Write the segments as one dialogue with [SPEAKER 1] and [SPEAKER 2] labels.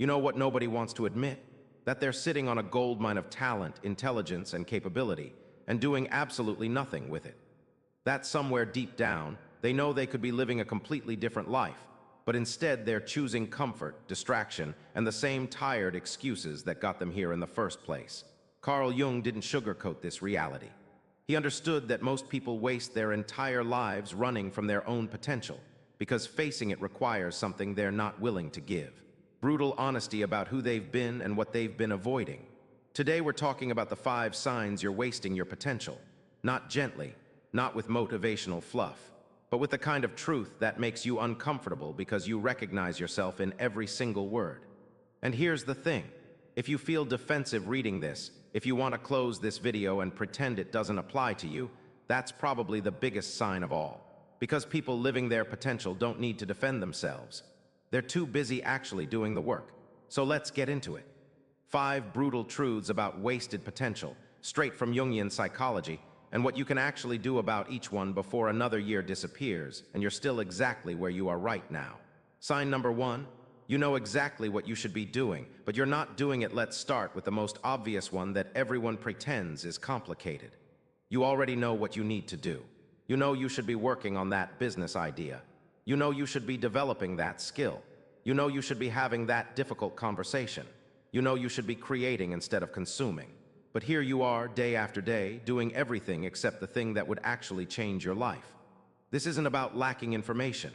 [SPEAKER 1] You know what nobody wants to admit? That they're sitting on a goldmine of talent, intelligence, and capability, and doing absolutely nothing with it. That somewhere deep down, they know they could be living a completely different life, but instead they're choosing comfort, distraction, and the same tired excuses that got them here in the first place. Carl Jung didn't sugarcoat this reality. He understood that most people waste their entire lives running from their own potential, because facing it requires something they're not willing to give. Brutal honesty about who they've been and what they've been avoiding. Today we're talking about the 5 signs you're wasting your potential. Not gently, not with motivational fluff, but with the kind of truth that makes you uncomfortable because you recognize yourself in every single word. And here's the thing. If you feel defensive reading this, if you want to close this video and pretend it doesn't apply to you, that's probably the biggest sign of all. Because people living their potential don't need to defend themselves. They're too busy actually doing the work. So let's get into it. 5 brutal truths about wasted potential, straight from Jungian psychology, and what you can actually do about each one before another year disappears and you're still exactly where you are right now. Sign number 1, you know exactly what you should be doing, but you're not doing it. Let's start with the most obvious one that everyone pretends is complicated. You already know what you need to do. You know you should be working on that business idea. You know you should be developing that skill. You know you should be having that difficult conversation. You know you should be creating instead of consuming. But here you are, day after day, doing everything except the thing that would actually change your life. This isn't about lacking information.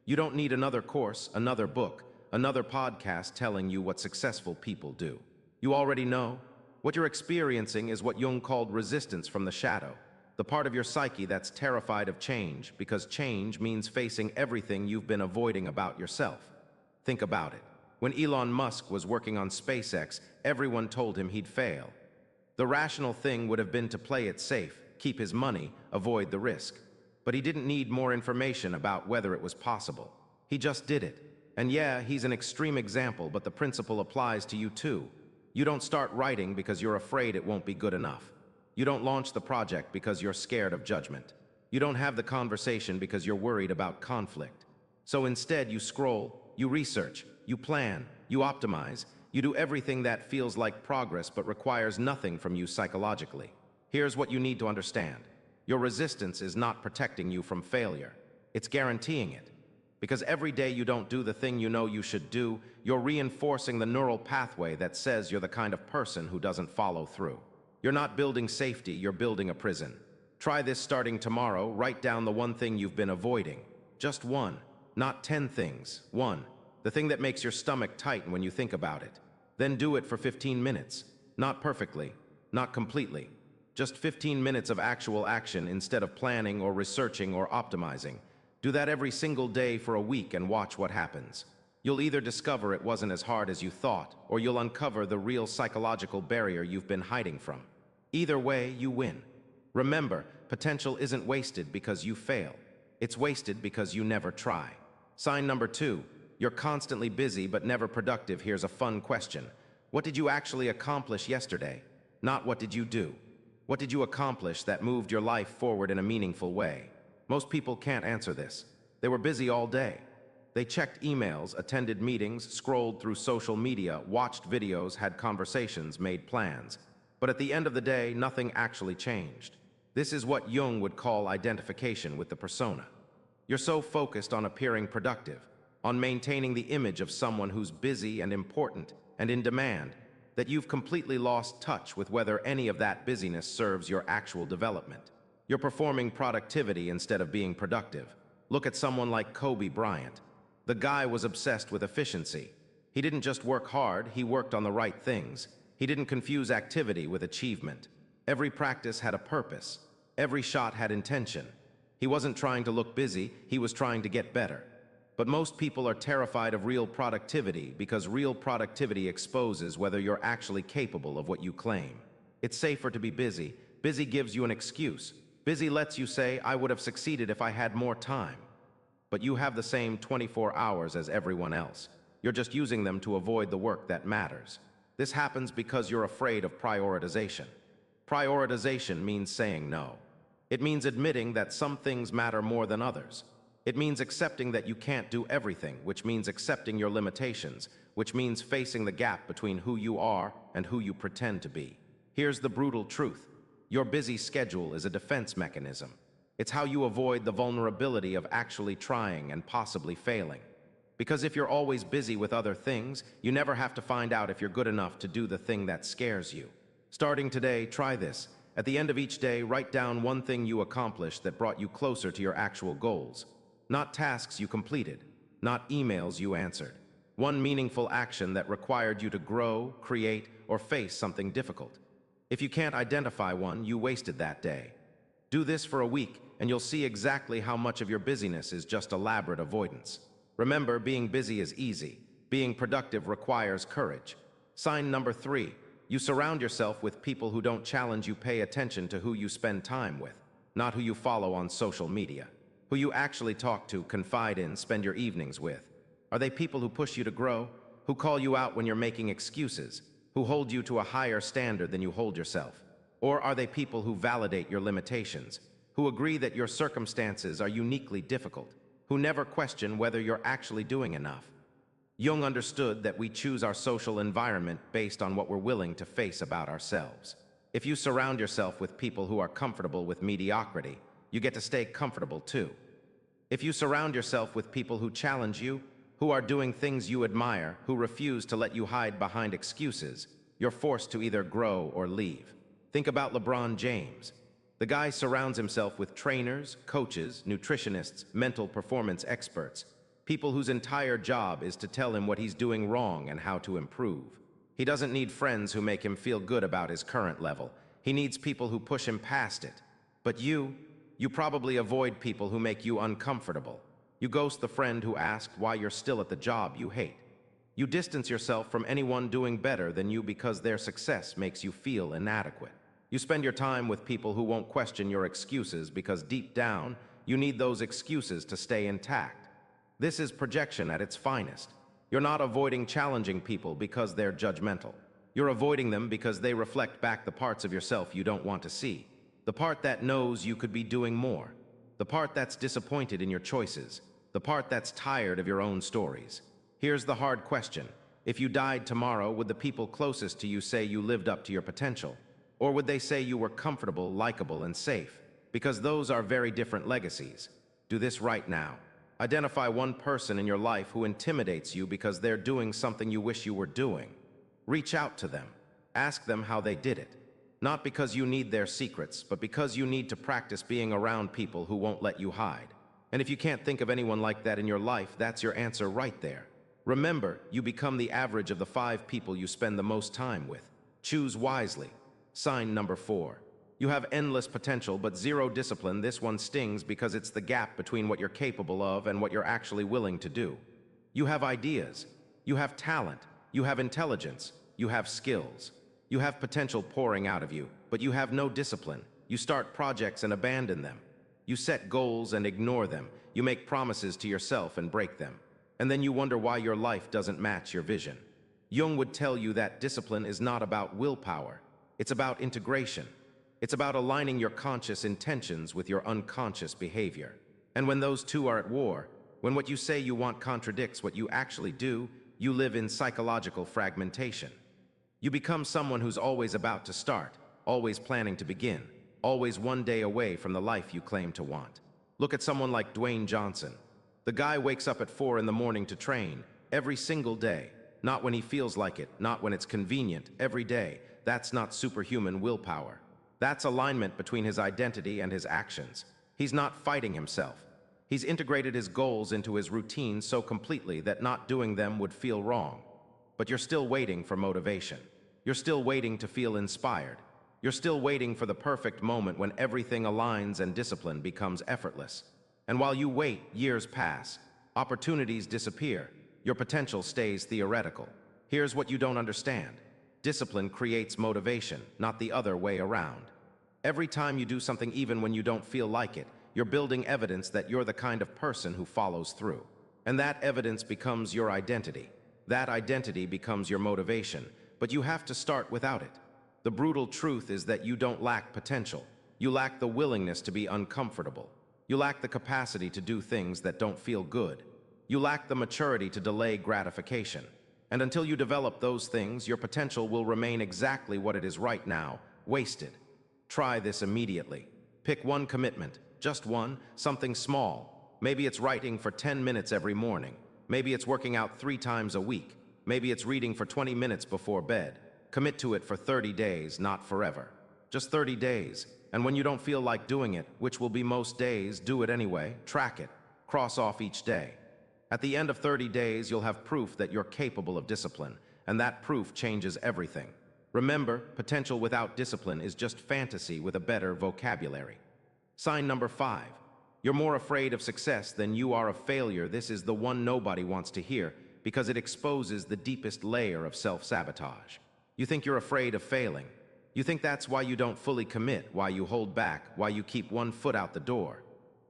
[SPEAKER 1] You don't need another course, another book, another podcast telling you what successful people do. You already know. What you're experiencing is what Jung called resistance from the shadow, the part of your psyche that's terrified of change, because change means facing everything you've been avoiding about yourself. Think about it. When Elon Musk was working on SpaceX, everyone told him he'd fail. The rational thing would have been to play it safe, keep his money, avoid the risk. But he didn't need more information about whether it was possible. He just did it. And yeah, he's an extreme example, but the principle applies to you too. You don't start writing because you're afraid it won't be good enough. You don't launch the project because you're scared of judgment. You don't have the conversation because you're worried about conflict. So instead, you scroll, you research, you plan, you optimize, you do everything that feels like progress but requires nothing from you psychologically. Here's what you need to understand. Your resistance is not protecting you from failure. It's guaranteeing it. Because every day you don't do the thing you know you should do, you're reinforcing the neural pathway that says you're the kind of person who doesn't follow through. You're not building safety, you're building a prison. Try this starting tomorrow. Write down the one thing you've been avoiding. Just one, not 10 things. One, the thing that makes your stomach tighten when you think about it. Then do it for 15 minutes. Not perfectly, not completely. Just 15 minutes of actual action instead of planning or researching or optimizing. Do that every single day for a week and watch what happens. You'll either discover it wasn't as hard as you thought, or you'll uncover the real psychological barrier you've been hiding from. Either way, you win. Remember, potential isn't wasted because you fail. It's wasted because you never try. Sign number 2, you're constantly busy but never productive. Here's a fun question. What did you actually accomplish yesterday? Not what did you do. What did you accomplish that moved your life forward in a meaningful way? Most people can't answer this. They were busy all day. They checked emails, attended meetings, scrolled through social media, watched videos, had conversations, made plans. But at the end of the day, nothing actually changed. This is what Jung would call identification with the persona. You're so focused on appearing productive, on maintaining the image of someone who's busy and important and in demand, that you've completely lost touch with whether any of that busyness serves your actual development. You're performing productivity instead of being productive. Look at someone like Kobe Bryant. The guy was obsessed with efficiency. He didn't just work hard, he worked on the right things. He didn't confuse activity with achievement. Every practice had a purpose. Every shot had intention. He wasn't trying to look busy, he was trying to get better. But most people are terrified of real productivity because real productivity exposes whether you're actually capable of what you claim. It's safer to be busy. Busy gives you an excuse. Busy lets you say, I would have succeeded if I had more time. But you have the same 24 hours as everyone else. You're just using them to avoid the work that matters. This happens because you're afraid of prioritization. Prioritization means saying no. It means admitting that some things matter more than others. It means accepting that you can't do everything, which means accepting your limitations, which means facing the gap between who you are and who you pretend to be. Here's the brutal truth. Your busy schedule is a defense mechanism. It's how you avoid the vulnerability of actually trying and possibly failing. Because if you're always busy with other things, you never have to find out if you're good enough to do the thing that scares you. Starting today, try this. At the end of each day, write down one thing you accomplished that brought you closer to your actual goals. Not tasks you completed, not emails you answered. One meaningful action that required you to grow, create, or face something difficult. If you can't identify one, you wasted that day. Do this for a week, and you'll see exactly how much of your busyness is just elaborate avoidance. Remember, being busy is easy. Being productive requires courage. Sign number 3. You surround yourself with people who don't challenge you. Pay attention to who you spend time with, not who you follow on social media. Who you actually talk to, confide in, spend your evenings with. Are they people who push you to grow? Who call you out when you're making excuses? Who hold you to a higher standard than you hold yourself? Or are they people who validate your limitations? Who agree that your circumstances are uniquely difficult? Who never question whether you're actually doing enough? Jung understood that we choose our social environment based on what we're willing to face about ourselves. If you surround yourself with people who are comfortable with mediocrity, you get to stay comfortable too. If you surround yourself with people who challenge you, who are doing things you admire, who refuse to let you hide behind excuses, you're forced to either grow or leave. Think about LeBron James. The guy surrounds himself with trainers, coaches, nutritionists, mental performance experts, people whose entire job is to tell him what he's doing wrong and how to improve. He doesn't need friends who make him feel good about his current level. He needs people who push him past it. But you probably avoid people who make you uncomfortable. You ghost the friend who asked why you're still at the job you hate. You distance yourself from anyone doing better than you because their success makes you feel inadequate. You spend your time with people who won't question your excuses because deep down, you need those excuses to stay intact. This is projection at its finest. You're not avoiding challenging people because they're judgmental. You're avoiding them because they reflect back the parts of yourself you don't want to see. The part that knows you could be doing more. The part that's disappointed in your choices. The part that's tired of your own stories. Here's the hard question. If you died tomorrow, would the people closest to you say you lived up to your potential? Or would they say you were comfortable, likable, and safe? Because those are very different legacies. Do this right now. Identify one person in your life who intimidates you because they're doing something you wish you were doing. Reach out to them. Ask them how they did it. Not because you need their secrets, but because you need to practice being around people who won't let you hide. And if you can't think of anyone like that in your life, that's your answer right there. Remember, you become the average of the 5 people you spend the most time with. Choose wisely. Sign number 4. You have endless potential but zero discipline. This one stings because it's the gap between what you're capable of and what you're actually willing to do. You have ideas. You have talent. You have intelligence. You have skills. You have potential pouring out of you, but you have no discipline. You start projects and abandon them. You set goals and ignore them. You make promises to yourself and break them. And then you wonder why your life doesn't match your vision. Jung would tell you that discipline is not about willpower. It's about integration. It's about aligning your conscious intentions with your unconscious behavior. And when those two are at war, when what you say you want contradicts what you actually do, you live in psychological fragmentation. You become someone who's always about to start, always planning to begin, always one day away from the life you claim to want. Look at someone like Dwayne Johnson. The guy wakes up at 4 in the morning to train, every single day. Not when he feels like it, not when it's convenient, every day. That's not superhuman willpower. That's alignment between his identity and his actions. He's not fighting himself. He's integrated his goals into his routine so completely that not doing them would feel wrong. But you're still waiting for motivation. You're still waiting to feel inspired. You're still waiting for the perfect moment when everything aligns and discipline becomes effortless. And while you wait, years pass. Opportunities disappear. Your potential stays theoretical. Here's what you don't understand. Discipline creates motivation, not the other way around. Every time you do something even when you don't feel like it, you're building evidence that you're the kind of person who follows through. And that evidence becomes your identity. That identity becomes your motivation, but you have to start without it. The brutal truth is that you don't lack potential. You lack the willingness to be uncomfortable. You lack the capacity to do things that don't feel good. You lack the maturity to delay gratification. And until you develop those things, your potential will remain exactly what it is right now, wasted. Try this immediately. Pick one commitment, just one, something small. Maybe it's writing for 10 minutes every morning. Maybe it's working out 3 times a week. Maybe it's reading for 20 minutes before bed. Commit to it for 30 days, not forever. Just 30 days. And when you don't feel like doing it, which will be most days, do it anyway. Track it. Cross off each day. At the end of 30 days, you'll have proof that you're capable of discipline, and that proof changes everything. Remember, potential without discipline is just fantasy with a better vocabulary. Sign number 5. You're more afraid of success than you are of failure. This is the one nobody wants to hear because it exposes the deepest layer of self-sabotage. You think you're afraid of failing. You think that's why you don't fully commit, why you hold back, why you keep one foot out the door.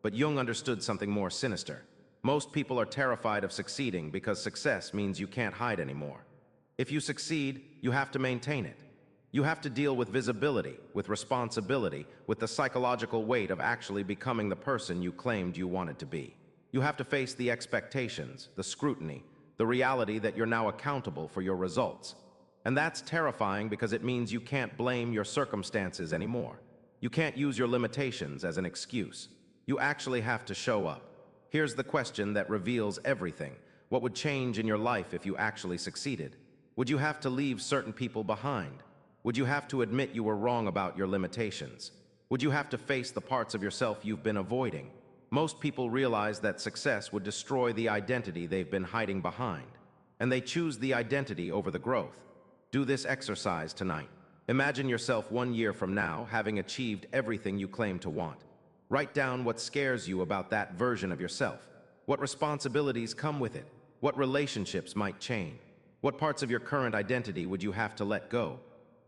[SPEAKER 1] But Jung understood something more sinister. Most people are terrified of succeeding because success means you can't hide anymore. If you succeed, you have to maintain it. You have to deal with visibility, with responsibility, with the psychological weight of actually becoming the person you claimed you wanted to be. You have to face the expectations, the scrutiny, the reality that you're now accountable for your results. And that's terrifying because it means you can't blame your circumstances anymore. You can't use your limitations as an excuse. You actually have to show up. Here's the question that reveals everything. What would change in your life if you actually succeeded? Would you have to leave certain people behind? Would you have to admit you were wrong about your limitations? Would you have to face the parts of yourself you've been avoiding? Most people realize that success would destroy the identity they've been hiding behind, and they choose the identity over the growth. Do this exercise tonight. Imagine yourself 1 year from now having achieved everything you claim to want. Write down what scares you about that version of yourself. What responsibilities come with it? What relationships might change? What parts of your current identity would you have to let go?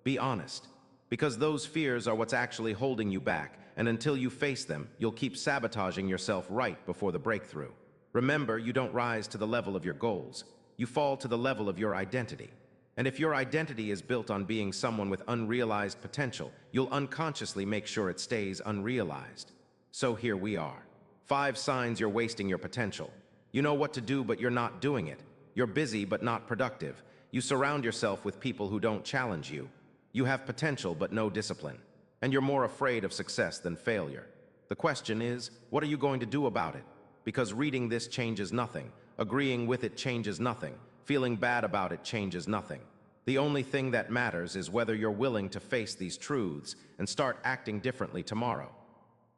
[SPEAKER 1] Be honest, because those fears are what's actually holding you back, and until you face them, you'll keep sabotaging yourself right before the breakthrough. Remember, you don't rise to the level of your goals. You fall to the level of your identity. And if your identity is built on being someone with unrealized potential, you'll unconsciously make sure it stays unrealized. So here we are. 5 signs you're wasting your potential. You know what to do, but you're not doing it. You're busy, but not productive. You surround yourself with people who don't challenge you. You have potential, but no discipline. And you're more afraid of success than failure. The question is, what are you going to do about it? Because reading this changes nothing. Agreeing with it changes nothing. Feeling bad about it changes nothing. The only thing that matters is whether you're willing to face these truths and start acting differently tomorrow.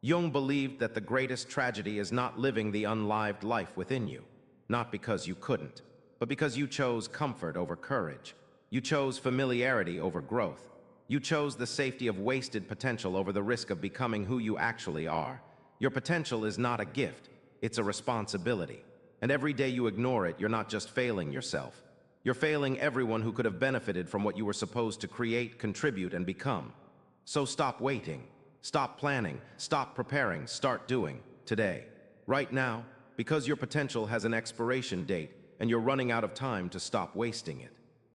[SPEAKER 1] Jung believed that the greatest tragedy is not living the unlived life within you, not because you couldn't, but because you chose comfort over courage. You chose familiarity over growth. You chose the safety of wasted potential over the risk of becoming who you actually are. Your potential is not a gift, it's a responsibility. And every day you ignore it, you're not just failing yourself. You're failing everyone who could have benefited from what you were supposed to create, contribute, and become. So stop waiting. Stop planning, stop preparing, start doing, today. Right now, because your potential has an expiration date and you're running out of time to stop wasting it.